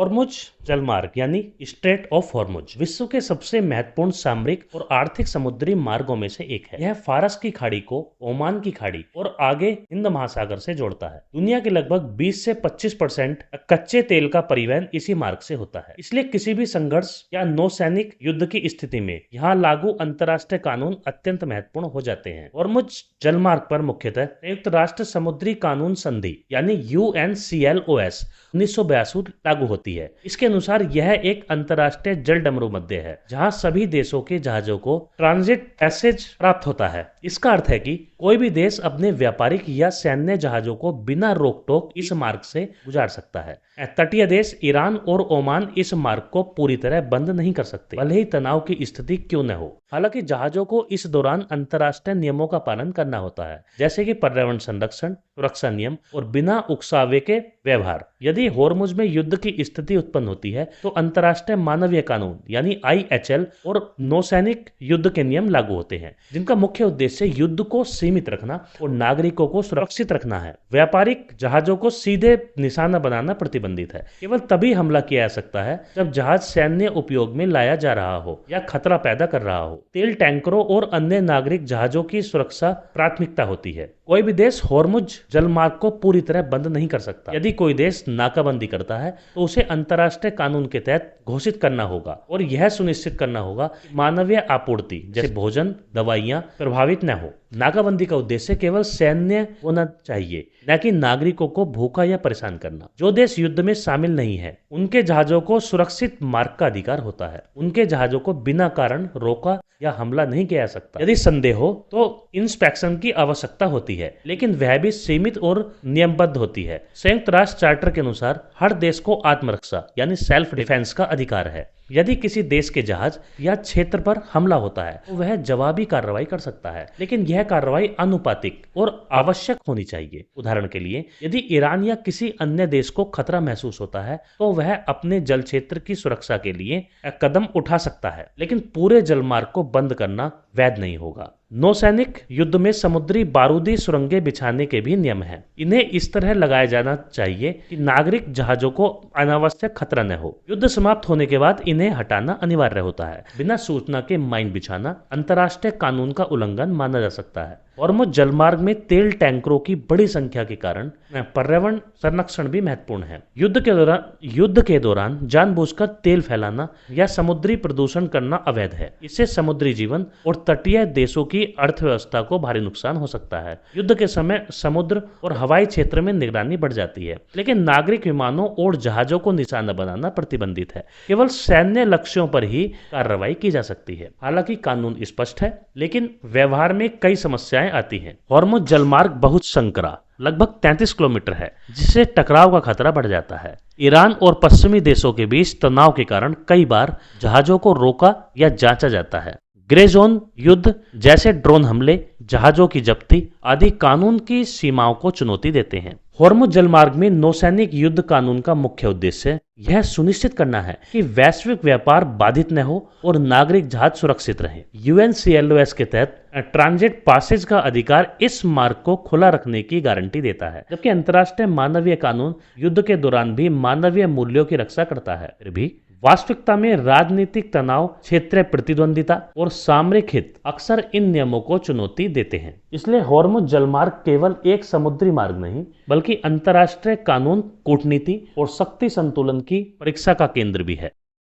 Hormuz जलमार्ग यानी straight of Hormuz विश्व के सबसे महत्वपूर्ण सामरिक और आर्थिक समुद्री मार्गों में से एक है। यह फारस की खाड़ी को ओमान की खाड़ी और आगे हिंद महासागर से जोड़ता है। दुनिया के लगभग 20 से 25% कच्चे तेल का परिवहन इसी मार्ग से होता है। इसलिए किसी भी संघर्ष या नौसैनिक युद्ध की स्थिति में यहाँ लागू अंतर्राष्ट्रीय कानून अत्यंत महत्वपूर्ण हो जाते हैं। हॉर्मुज जलमार्ग पर मुख्यतः संयुक्त राष्ट्र समुद्री कानून संधि यानी UNCLOS 1982 लागू होती है। इसके अनुसार यह एक अंतर्राष्ट्रीय जल डमरू मध्य है जहां सभी देशों के जहाजों को ट्रांजिट पैसेज प्राप्त होता है। इसका अर्थ है कि कोई भी देश अपने व्यापारिक या सैन्य जहाजों को बिना रोक टोक इस मार्ग से गुजार सकता है। तटीय देश ईरान और ओमान इस मार्ग को पूरी तरह बंद नहीं कर सकते, भले ही तनाव की स्थिति क्यों न हो। हालांकि जहाजों को इस दौरान अंतर्राष्ट्रीय नियमों का पालन करना होता है, जैसे कि पर्यावरण संरक्षण, सुरक्षा नियम और बिना उकसावे के व्यवहार। यदि हॉर्मुज में युद्ध की स्थिति उत्पन्न होती है तो अंतर्राष्ट्रीय मानवीय कानून यानी IHL और नौसैनिक युद्ध के नियम लागू होते हैं, जिनका मुख्य उद्देश्य युद्ध को सीमित रखना और नागरिकों को सुरक्षित रखना है। व्यापारिक जहाजों को सीधे निशाना बनाना प्रतिबंधित है। केवल तभी हमला किया जा सकता है जब जहाज सैन्य उपयोग में लाया जा रहा हो या खतरा पैदा कर रहा हो। तेल टैंकरों और अन्य नागरिक जहाजों की सुरक्षा प्राथमिकता होती है। कोई भी देश हॉर्मुज जलमार्ग को पूरी तरह बंद नहीं कर सकता। यदि कोई देश नाकाबंदी करता है तो उसे अंतर्राष्ट्रीय कानून के तहत घोषित करना होगा और यह सुनिश्चित करना होगा कि मानवीय आपूर्ति जैसे भोजन, दवाइयां प्रभावित न हो। नाकाबंदी का उद्देश्य केवल सैन्य होना चाहिए, न कि नागरिकों को भूखा या परेशान करना। जो देश युद्ध में शामिल नहीं है उनके जहाजों को सुरक्षित मार्ग का अधिकार होता है। उनके जहाजों को बिना कारण रोका या हमला नहीं किया जा सकता। यदि संदेह हो तो इंस्पेक्शन की आवश्यकता होती है, लेकिन वह भी सीमित और नियमबद्ध होती है। संयुक्त राष्ट्र चार्टर के अनुसार हर देश को आत्मरक्षा यानी सेल्फ डिफेंस का अधिकार है। यदि किसी देश के जहाज या क्षेत्र पर हमला होता है तो वह जवाबी कार्रवाई कर सकता है, लेकिन यह कार्रवाई अनुपातिक और आवश्यक होनी चाहिए। उदाहरण के लिए, यदि ईरान या किसी अन्य देश को खतरा महसूस होता है तो वह अपने जल क्षेत्र की सुरक्षा के लिए कदम उठा सकता है, लेकिन पूरे जलमार्ग को बंद करना वैध नहीं होगा। नौसैनिक युद्ध में समुद्री बारूदी सुरंगें बिछाने के भी नियम हैं। इन्हें इस तरह लगाया जाना चाहिए कि नागरिक जहाजों को अनावश्यक खतरा न हो। युद्ध समाप्त होने के बाद इन्हें हटाना अनिवार्य होता है। बिना सूचना के माइन बिछाना अंतर्राष्ट्रीय कानून का उल्लंघन माना जा सकता है। हॉर्मुज जलमार्ग में तेल टैंकरों की बड़ी संख्या के कारण पर्यावरण संरक्षण भी महत्वपूर्ण है। युद्ध के दौरान जानबूझकर तेल फैलाना या समुद्री प्रदूषण करना अवैध है। इससे समुद्री जीवन और तटीय देशों की अर्थव्यवस्था को भारी नुकसान हो सकता है। युद्ध के समय समुद्र और हवाई क्षेत्र में निगरानी बढ़ जाती है, लेकिन नागरिक विमानों और जहाजों को निशाना बनाना प्रतिबंधित है। केवल सैन्य लक्ष्यों पर ही कार्रवाई की जा सकती है। हालांकि कानून स्पष्ट है, लेकिन व्यवहार में कई समस्याएं आती हैं। हॉर्मुज जलमार्ग बहुत संकरा लगभग 33 किलोमीटर है, जिससे टकराव का खतरा बढ़ जाता है। ईरान और पश्चिमी देशों के बीच तनाव के कारण कई बार जहाजों को रोका या जांचा जाता है। ग्रे जोन युद्ध जैसे ड्रोन हमले, जहाजों की जब्ती आदि कानून की सीमाओं को चुनौती देते हैं। हॉर्मुज जलमार्ग में नौसैनिक युद्ध कानून का मुख्य उद्देश्य यह सुनिश्चित करना है कि वैश्विक व्यापार बाधित न हो और नागरिक जहाज सुरक्षित रहे। UNCLOS के तहत ट्रांजिट पासेज का अधिकार इस मार्ग को खुला रखने की गारंटी देता है, जबकि अंतर्राष्ट्रीय मानवीय कानून युद्ध के दौरान भी मानवीय मूल्यों की रक्षा करता है। फिर भी वास्तविकता में राजनीतिक तनाव, क्षेत्रीय प्रतिद्वंदिता और सामरिक हित अक्सर इन नियमों को चुनौती देते हैं। इसलिए हॉर्मुज जलमार्ग केवल एक समुद्री मार्ग नहीं, बल्कि अंतर्राष्ट्रीय कानून, कूटनीति और शक्ति संतुलन की परीक्षा का केंद्र भी है।